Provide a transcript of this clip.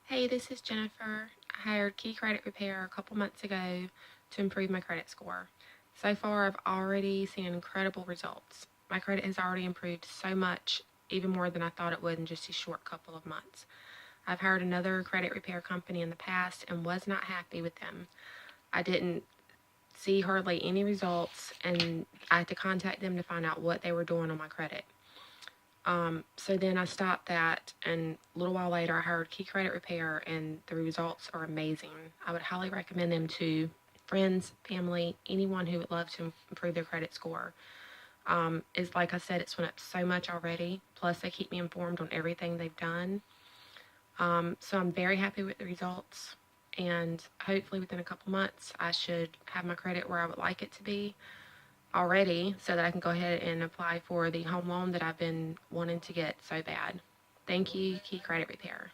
Hey, this is Jennifer. I hired Key Credit Repair a couple months ago to improve my credit score. So far, I've already seen incredible results. My credit has already improved so much, even more than I thought it would in just a short couple of months. I've hired another credit repair company in the past and was not happy with them. I didn't see hardly any results, and I had to contact them to find out what they were doing on my credit. So then I stopped that, and a little while later, I hired Key Credit Repair, and the results are amazing. I would highly recommend them to friends, family, anyone who would love to improve their credit score. Is like I said, it's went up so much already. Plus, they keep me informed on everything they've done. So I'm very happy with the results, and hopefully within a couple months, I should have my credit where I would like it to be already so that I can go ahead and apply for the home loan that I've been wanting to get so bad. Thank you, Key Credit Repair.